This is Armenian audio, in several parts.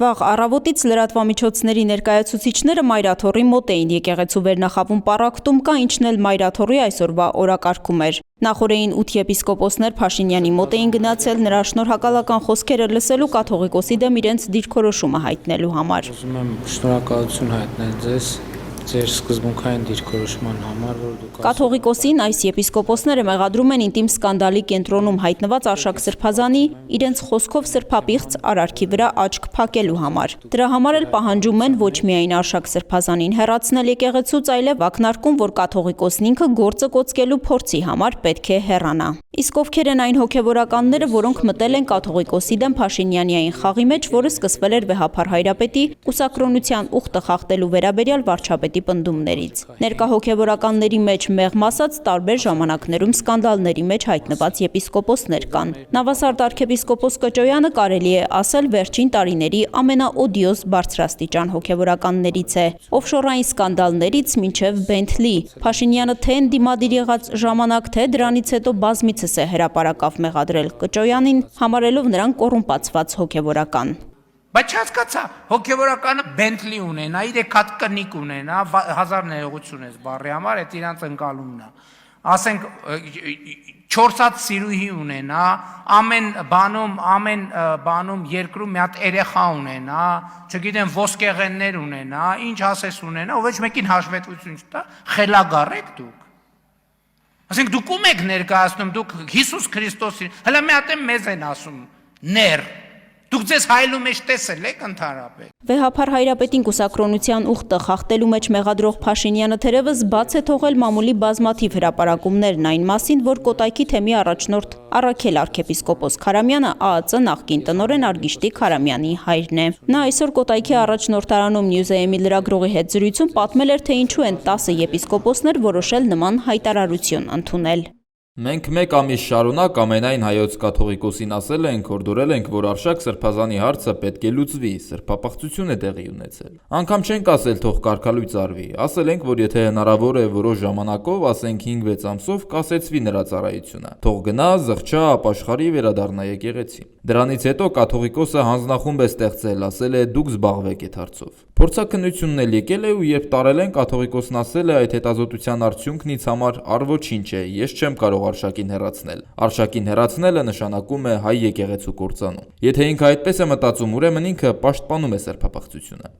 Վաղ առավոտից լրատվամիջոցների ներկայացուցիչները Մայրաթոռի մոտ էին եկեղեցու վերնախավում պառակտում կա, ինչն էլ Մայրաթոռի այսօրվա օրակարգում էր։ Նախորդին 8 եպիսկոպոսներ Փաշինյանի մոտ էին գնացել նրա շնորհակալական խոսքերը լսելու կաթողիկոսի դեմ իրենց դիրքորոշումը հայտնելու համար։ Ուզում եմ շնորհակալություն հայտնել ձեզ ձեր սկզբունքային դիրքորոշման համար, որ դուք Կաթողիկոսին այս եպիսկոպոսները մեղադրում են ինտիմ սկանդալի կենտրոնում հայտնված Արշակ Սրբազանի իրենց խոսքով սրբապիղծ արարքի վրա աչք փակելու համար։ Դրա համար էլ պահանջում են ոչ միայն Արշակ Սրբազանին հեռացնել եկեղեցուց, այլև ակնարկում, որ կաթողիկոսն ինքը գործը կոծկելու փորձի համար պետք է հեռանա։ Իսկ ովքեր են այն հոգևորականները, որոնք մտել են կաթողիկոսի դեմ Փաշինյանիային խաղի մեջ, որը սկսվել էր Վեհափար Հայրապետի կուսակրոնության ուխտը խախտելու վերաբերյալ վարչապետի պնդումներից։ Ներկա հոգևորականների մեջ մեղմ ասած տարբեր ժամանակներում սկանդալների մեջ հայտնված եպիսկոպոսներ կան։ Նավասարդ arczepiskopos Կճոյանը կարելի է ասել վերջին տարիների ամենաօդիոզ բարձրաստիճան հոգևորականներից է։ Օֆշորային սկանդալներից մինչև Bentley։ Փաշինյանը թե ընդդիմադիր եղած ժամանակ, թե դրանից հետո բազմիցս է հրապարակավ մեղադրել Կճոյանին, համարելով նրան կոռումպացված հոգևորական։ Բայց հասկացա, հոգևորականը Bentley ունենա, 3 հատ կնիկ ունենա, 1000 ներողություն ես բառի համար, այդ իրանց ընկալումն է։ Ասենք 4 հատ սիրուհի ունենա, ամեն բանում երկրում մի հատ երեխա ունենա, չգիտեմ ոսկեղեններ ունենա, ինչ ասես ունենա, ով ոչ մեկին հաշվետվություն չտա, խելագար եք դուք։ Ասենք դուք ում եք ներկայացնում, դուք Հիսուս Քրիստոսին, հələ մի հատ մեզ են ասում, ներ։ Դուք ձեզ հայլում եք տեսել եք ընդհանրապես։ Վեհափար Հայրապետին կուսակրոնության ուխտը խախտելու մեջ մեղադրող Փաշինյանը թերևս բաց է թողել մամուլի բազմաթիվ հրապարակումներն այն մասին, որ Կոտայքի թեմի առաջնորդ Առաքել arczepiskopos Քարամյանը ԱԱԾ նախկին տնօրեն Արգիշտիկ Քարամյանի հայրն է։ Նա այսօր Կոտայքի առաջնորդարանում Նյուզեեմի լրագրողի հետ զրույցում պատմել էր, թե ինչու են 10 եպիսկոպոսներ որոշել նման հայտարարություն ընդունել։ Մենք մեկ ամիս շարունակ ամենայն հայոց կաթողիկոսին ասել ենք, հորդորել ենք, որ Արշակ Սրբազանի հարցը պետք է լուծվի, սրբապղծություն է տեղի ունեցել։ Անգամ չենք ասել թող կարգալույծ արվի, ասել ենք, որ եթե հնարավոր է որոշ ժամանակով, ասենք 5-6 ամսով կասեցվի նրա ծառայությունը, թող գնա, զղջա, ապաշխարի, վերադառնա եկեղեցին։ Դրանից հետո կաթողիկոսը հանձնախումբ է ստեղծել, ասել է դուք զբաղվեք այդ հարցով։ Փորձաքննությունն էլ եկել է ու երբ տարել են, կաթողիկոսն ասել է այդ հետազոտության արդյունքն ինձ համար առ-ոչինչ է, ես չեմ կարող Արշակին հեռացնել։ Արշակին հեռացնելը նշանակում է հայ եկեղեցու կործանում։ Եթե ինքը այդպես է մտածում, ուրեմն ինքը պաշտպանում է սրբապղծությունը։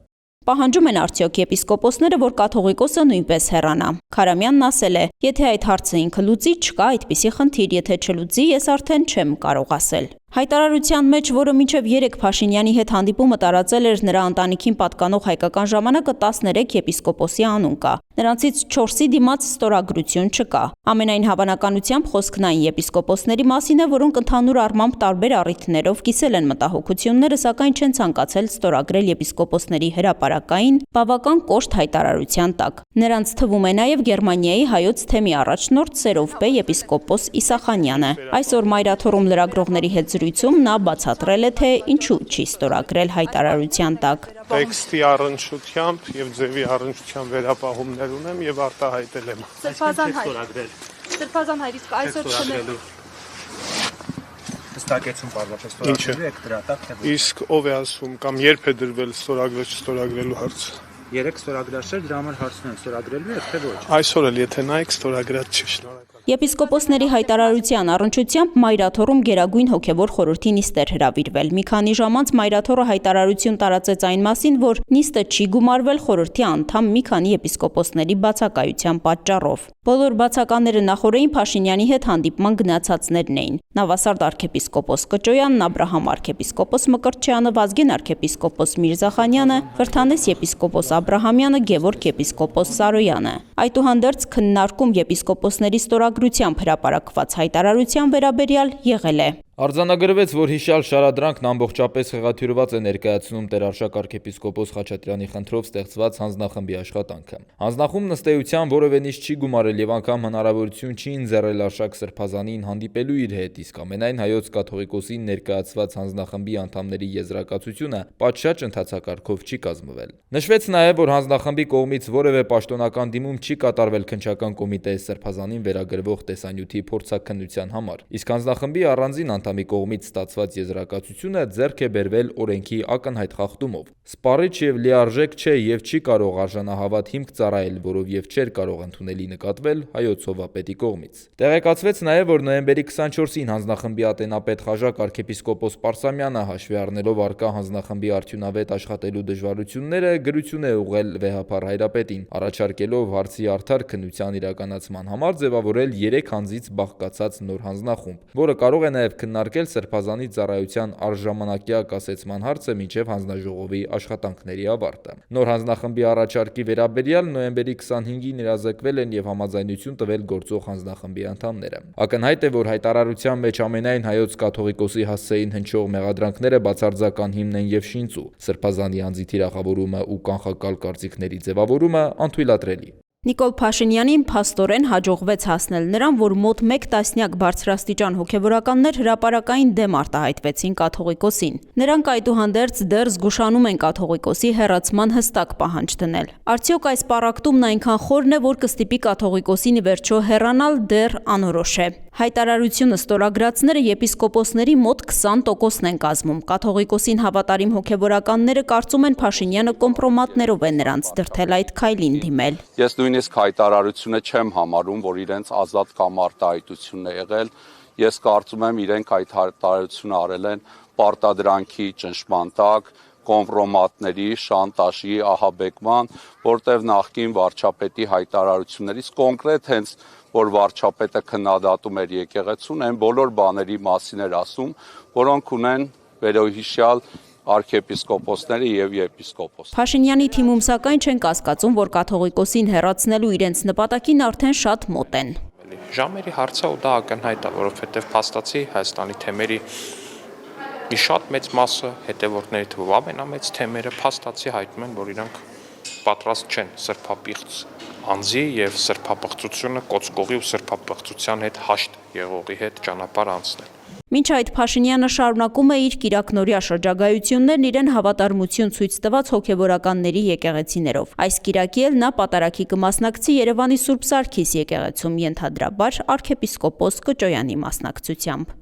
Պահանջում են արդյոք եպիսկոպոսները, որ կաթողիկոսը նույնպես հեռանա։ Քարամյանն ասել է. եթե այդ հարցը ինքը լուծի, չկա այդպիսի խնդիր, եթե չլուծի, ես արդեն չեմ կարող ասել։ Հայտարարության մեջ, որը մինչև 3 Փաշինյանի հետ հանդիպումը տարածել էր նրա ընտանիքին պատկանող հայկական ժամանակը 13 եպիսկոպոսի անուն կա։ Նրանցից 4-ի դիմաց ստորագրություն չկա։ Ամենայն հավանականությամբ խոսքն այն եպիսկոպոսների մասին է, որոնք ընդհանուր առմամբ տարբեր առիթներով կիսել են մտահոգությունները, սակայն չեն ցանկացել ստորագրել եպիսկոպոսների հրապարակային բավական կոշտ հայտարարության տակ։ Նրանց թվում է նաև Գերմանիայի հայոց թեմի առաջնորդ Սերովբե եպիսկոպոս Իսախանյանը։ Այսօր Մայրաթոռում լրագրողների հետ զրույցում նա բացատրել է, թե ինչու չի ստորագրել հայտարարության տակ։ Տեքստի առնչությամբ եւ ձևի առնչությամբ վերապահումներ ունեմ եւ արտահայտել եմ։ Սրբազան հայր, իսկ այսօր չնելու։ Հստակեցում պարզապես ստորագրելու եք դրա տակ թե ոչ։ Իսկ ով է ասում կամ երբ է դրվել ստորագրելու հարցը։ 3 ստորագրաշեր դրա համար հարցնում եմ ստորագրելու եք թե ոչ։ Այսօր էլ եթե նայեք ստորագրած չի, շնորհակալ։ Եպիսկոպոսների հայտարարության առնչությամբ Մայրաթոռում Գերագույն հոգևոր խորհրդի նիստ էր հրավիրվել։ Մի քանի ժամ անց Մայրաթոռը հայտարարություն տարածեց այն մասին, որ նիստը չի գումարվել խորհրդի անդամ մի քանի եպիսկոպոսների բացակայության պատճառով։ Բոլոր բացականները նախորդին Փաշինյանի հետ հանդիպման գնացածներն էին։ Նավասարդ arczepiskopos Կճոյանն, Աբրահամ arczepiskopos Մկրտչյանը, Վազգեն arczepiskopos Միրզախանյանը, Վրթանես եպիսկոպոս Աբրահամյանը, Գևորգ եպիսկոպոս Սարոյանը։ Այդուհանդերձ քննարկում եպիսկոպոսների ստորագրությամբ հրապարակված հայտարարության վերաբերյալ եղել է։ Արձանագրվեց, որ հիշյալ շարադրանքն ամբողջապես խեղաթյուրված է ներկայացնում Տեր Արշակ arczepiskopos Խաչատրյանի խնդրով ստեղծված հանձնախմբի աշխատանքը։ Հանձնախումբն ըստ էության որևէ նիստ չի գումարել եւ անգամ հնարավորություն չի ընձեռել Արշակ Սրբազանին հանդիպելու իր հետ, իսկ ամենայն հայոց կաթողիկոսին ներկայացված հանձնախմբի անդամների եզրակացությունը պատշաճ ընթացակարգով չի կազմվել։ Նշվեց նաեւ, որ հանձնախմբի կողմից որևէ պաշտոնական դիմում չի կատարվել քննչական կոմիտեի Սրբազանին վերագրվող տեսանյութի փորձաքննության համար, իսկ հանձնախմբի առանձին անդամի կողմից ստացված եզրակացությունը ձեռք է բերվել օրենքի ակնհայտ խախտումով։ Սպառիչ եւ լիարժեք չէ եւ չի կարող արժանահավատ հիմք ծառայել, որով եւ չէր կարող ընդունելի նկատվել հայոց հովապետի կողմից։ Տեղեկացվեց նաեւ, որ նոյեմբերի 24-ին հանձնախմբի ատենապետ խաժակ arczepiskopos Պարսամյանը հաշվի առնելով առկա հանձնախմբի արդյունավետ աշխատելու դժվարությունները գրություն է ուղղել վեհափառ հայրապետին, առաջարկելով հարցի արդար քննության իրականացման համար ձևավորել 3 անձից բաղկացած նոր հանձնախումբ, որը կարող է նաև քննարկել Սրբազանի ծառայության առժամանակյա կասեցման հարցը մինչև հանձնաժողովի աշխատանքների ավարտը։ Նոր հանձնախմբի առաջարկի վերաբերյալ նոյեմբերի 25-ին իրազեկվել են եւ համաձայնություն տվել գործող հանձնախմբի անդամները։ Ակնհայտ է, որ հայտարարության մեջ ամենայն հայոց կաթողիկոսի հասցեին հնչող մեղադրանքները բացարձական հիմն են եւ շինծու։ Սրբազանի անձի թիրախավորումը ու կանխակալ կարծիքների ձևավորումը անթույլատրելի։ Նիկոլ Փաշինյանին փաստորեն հաջողվեց հասնել նրան, որ մոտ 1 տասնյակ բարձրաստիճան հոգևորականներ հրապարակային դեմ արտահայտվեցին կաթողիկոսին։ Նրանք այդուհանդերձ դեռ զգուշանում են կաթողիկոսի հեռացման հստակ պահանջ դնել։ Արդյոք այս պառակտումն այնքան խորն է, որ կստիպի կաթողիկոսին ի վերջո հեռանալ, դեռ անորոշ է։ Հայտարարությունը ստորագրածները եպիսկոպոսների մոտ 20%-ն են կազմում։ Կաթողիկոսին հավատարիմ հոգևորականները կարծում են Փաշինյանը կոմպրոմատներով է նրանց դրդել այդ քայլին դիմել։ Ես նույնիսկ հայտարարությունը չեմ համարում, որ իրենց ազատ կամ արտահայտությունն է եղել։ Ես կարծում եմ իրենք այդ հայտարարությունը արել են պարտադրանքի ճնշման տակ, կոմպրոմատների, շանտաժի, ահաբեկման, որտեղ նախկին վարչապետի հայտարարություններից կոնկրետ հենց որ վարչապետը քննադատում էր եկեղեցուն, այն բոլոր բաների մասին էր ասում, որոնք ունեն վերոհիշյալ arczepiskoposները եւ եպիսկոպոս։ Փաշինյանի թիմում սակայն չեն կասկածում, որ կաթողիկոսին հեռացնելու իրենց նպատակին արդեն շատ մոտ են։ Ժամերի հարցը ու դա ակնհայտ է, որովհետեւ փաստացի Հայաստանի թեմերի մի շատ մեծ մասը, հետևորդների թվով ամենամեծ թեմերը փաստացի հայտնում են, որ իրանք պատրաստ չեն սրբապիղծ անձի եւ սրբապղծությունը կոծկողի ու սրբապղծության հետ հաշտ եղողի հետ ճանապարհ անցնել։ Մինչ այդ Փաշինյանը շարունակում է իր կիրակնօրյա շրջագայություններն իրեն հավատարմություն ցույց տված հոգևորականների եկեղեցիներով։ Այս կիրակի էլ նա պատարագի կմասնակցի Երևանի Սուրբ Սարգիս եկեղեցում, ենթադրաբար arczepiskopos Կճոյանի մասնակցությամբ։